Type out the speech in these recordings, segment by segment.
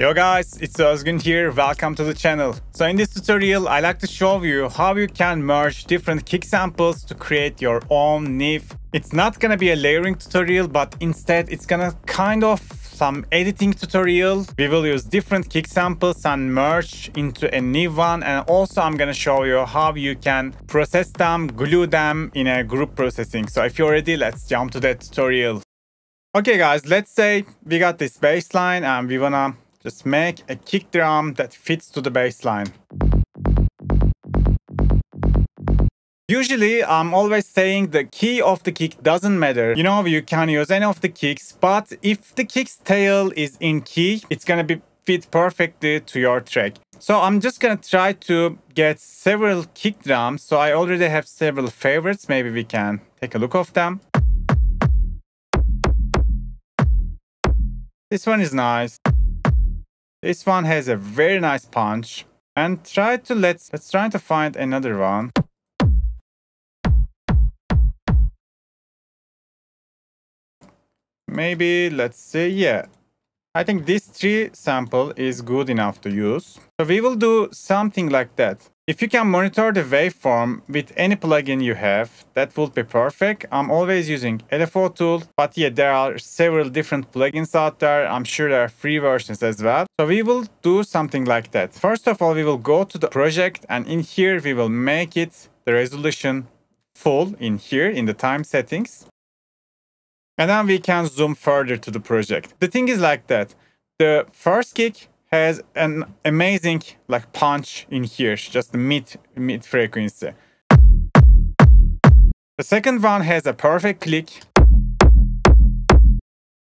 Yo guys, it's Ozgun here, welcome to the channel. So in this tutorial, I like to show you how you can merge different kick samples to create your own NIF. It's not gonna be a layering tutorial, but instead it's gonna kind of some editing tutorial. We will use different kick samples and merge into a new one, and also I'm gonna show you how you can process them, glue them in a group processing. So if you're ready, let's jump to that tutorial. Okay guys, let's say we got this bass line and we wanna just make a kick drum that fits to the bass line. Usually, I'm always saying the key of the kick doesn't matter. You know, you can use any of the kicks, but if the kick's tail is in key, it's gonna be fit perfectly to your track. So I'm just gonna try to get several kick drums. So I already have several favorites. Maybe we can take a look of them. This one is nice. This one has a very nice punch, and let's try to find another one. Maybe let's say, yeah, I think this tree sample is good enough to use. So we will do something like that. If you can monitor the waveform with any plugin you have, that would be perfect. I'm always using LFO tool, but yeah, there are several different plugins out there. I'm sure there are free versions as well. So we will do something like that. First of all, we will go to the project, and in here we will make it the resolution full in here in the time settings. And then we can zoom further to the project. The thing is like that. The first kick has an amazing punch in here, just the mid frequency. The second one has a perfect click.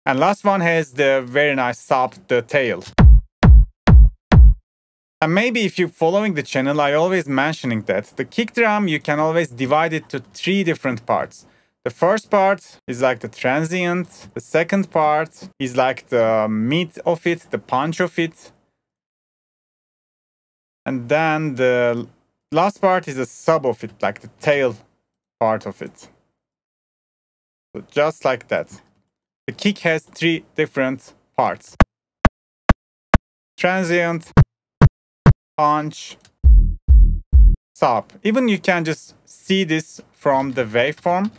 And last one has the very nice sub, the tail. And maybe if you're following the channel, I always mentioning that the kick drum, you can always divide it to 3 different parts. The first part is like the transient. The second part is like the mid of it, the punch of it. And then the last part is the sub of it, like the tail part of it. So just like that. The kick has 3 different parts. Transient, punch, sub. Even you can just see this from the waveform.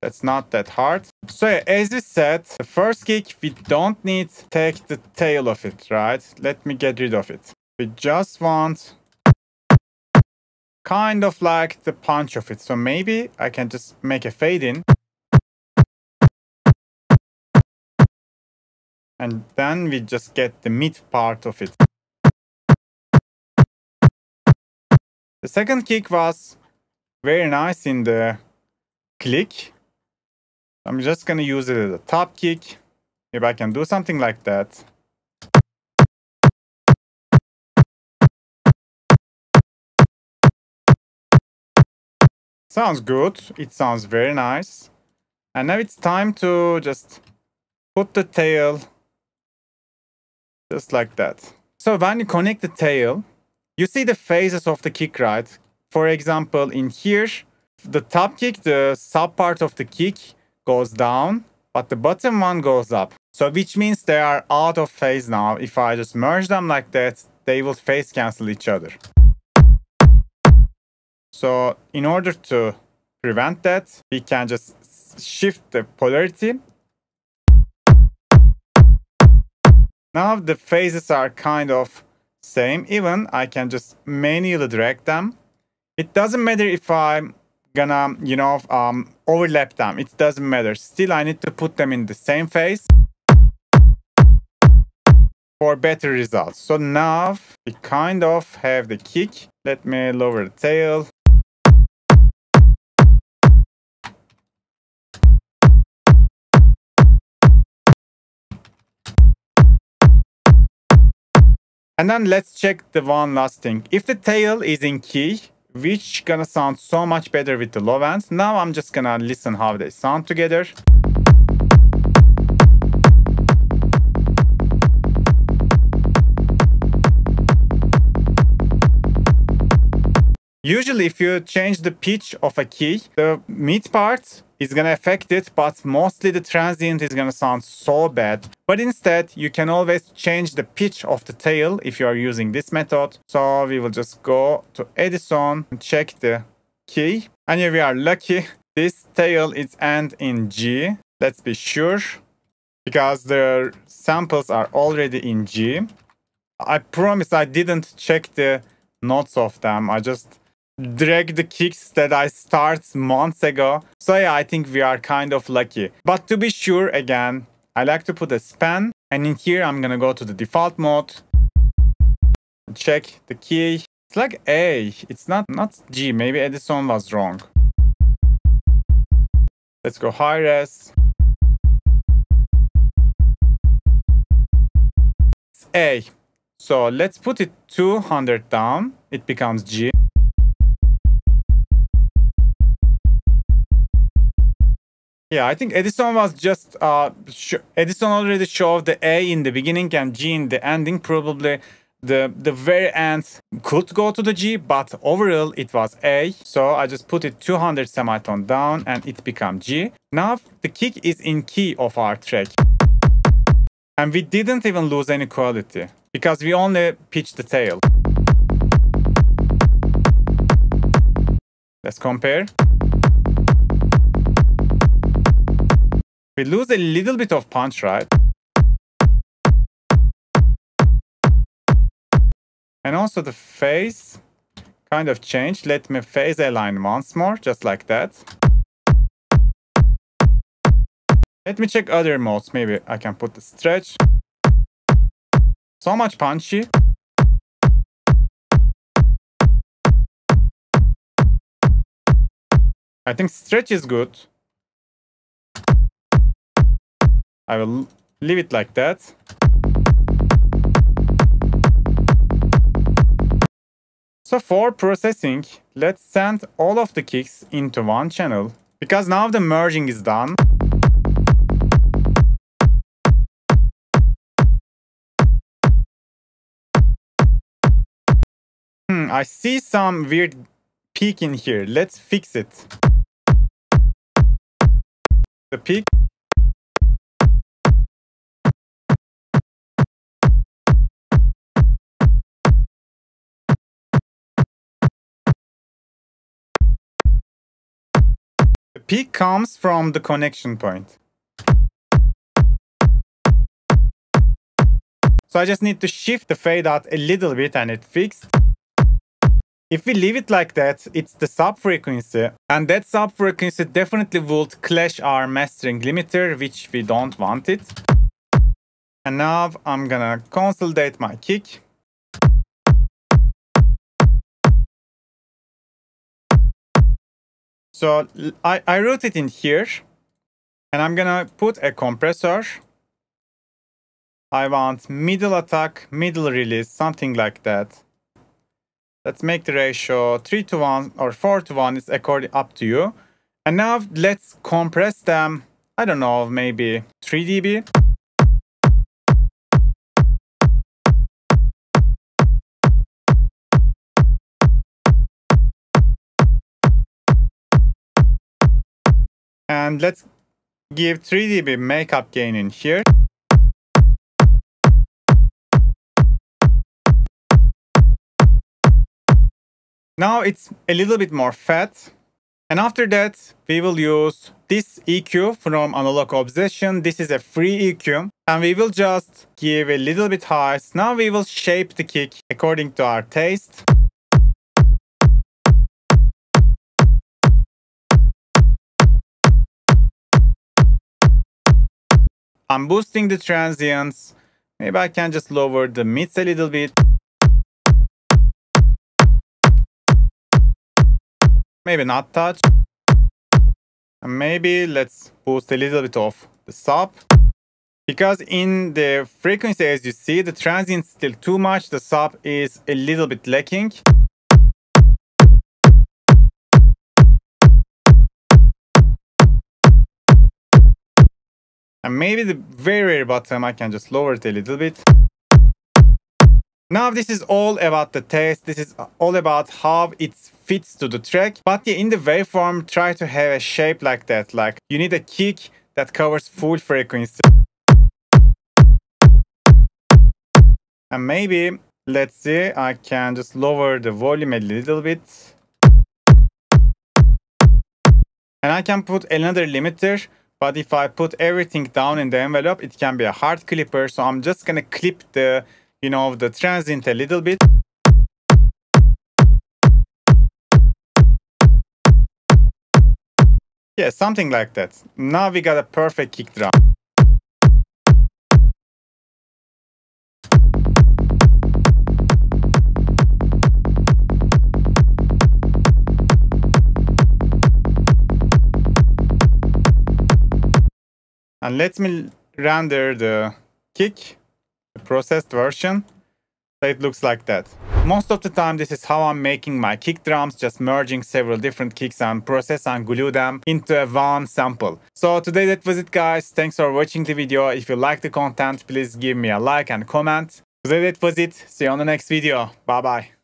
That's not that hard. So yeah, as we said, the first kick, we don't need to take the tail of it, right? Let me get rid of it. We just want kind of like the punch of it. So maybe I can just make a fade in. And then we just get the mid part of it. The second kick was very nice in the click. I'm just gonna use it as a top kick. If I can do something like that. Sounds good. It sounds very nice. And now it's time to just put the tail just like that. So when you connect the tail, you see the phases of the kick, right? For example, in here, the top kick, the sub part of the kick goes down, but the bottom one goes up. So which means they are out of phase now. If I just merge them like that, they will phase cancel each other. So in order to prevent that, we can just shift the polarity. Now the phases are kind of same. Even I can just manually drag them. It doesn't matter if I'm gonna, overlap them. It doesn't matter. Still, I need to put them in the same phase for better results. So now we kind of have the kick. Let me lower the tail. And then let's check the one last thing. If the tail is in key, which gonna sound so much better with the low ends. Now I'm just gonna listen how they sound together. Usually if you change the pitch of a key, the mid part is gonna affect it, but mostly the transient is gonna sound so bad. But instead, you can always change the pitch of the tail if you are using this method. So we will just go to Edison and check the key. And if we are lucky, this tail is end in G. Let's be sure, because the samples are already in G. I promise I didn't check the notes of them. I just dragged the kicks that I started months ago. So yeah, I think we are kind of lucky. But to be sure, again, I like to put a span. And in here, I'm gonna go to the default mode. Check the key. It's like A. It's not G. Maybe Edison was wrong. Let's go high res. It's A. So let's put it 200 down. It becomes G. Yeah, I think Edison was just Edison already showed the A in the beginning and G in the ending. Probably the very end could go to the G, but overall it was A. So I just put it 200 semitone down and it became G. Now the kick is in key of our track. And we didn't even lose any quality because we only pitched the tail. Let's compare. We lose a little bit of punch, right? And also the phase kind of changed. Let me phase align once more, just like that. Let me check other modes. Maybe I can put the stretch. So much punchy. I think stretch is good. I will leave it like that. So for processing, let's send all of the kicks into one channel because now the merging is done. I see some weird peak in here. Let's fix it. The peak. The peak comes from the connection point. So I just need to shift the fade out a little bit and it fixed. If we leave it like that, it's the sub frequency, and that sub frequency definitely would clash our mastering limiter, which we don't want it. And now I'm gonna consolidate my kick. So I route it in here, and I'm gonna put a compressor. I want middle attack, middle release, something like that. Let's make the ratio 3:1 or 4:1. It's according up to you. And now let's compress them. I don't know, maybe 3 dB. And let's give 3 dB makeup gain in here. Now it's a little bit more fat. And after that, we will use this EQ from Analog Obsession. This is a free EQ. And we will just give a little bit highs. Now we will shape the kick according to our taste. I'm boosting the transients. Maybe I can just lower the mids a little bit. Maybe not touch. And maybe let's boost a little bit of the sub. Because in the frequency, as you see, the transient is still too much. The sub is a little bit lacking. And maybe the very, very bottom, I can just lower it a little bit. Now this is all about the taste. This is all about how it fits to the track. But yeah, in the waveform, try to have a shape like that. Like you need a kick that covers full frequency. And maybe, let's see, I can just lower the volume a little bit. And I can put another limiter, but if I put everything down in the envelope, it can be a hard clipper. So I'm just gonna clip the, the transient a little bit. Yeah, something like that. Now we got a perfect kick drum. And let me render the kick, the processed version, so it looks like that. Most of the time, this is how I'm making my kick drums, just merging several different kicks and process and glue them into a one sample. So today that was it, guys. Thanks for watching the video. If you like the content, please give me a like and comment. Today that was it. See you on the next video. Bye bye.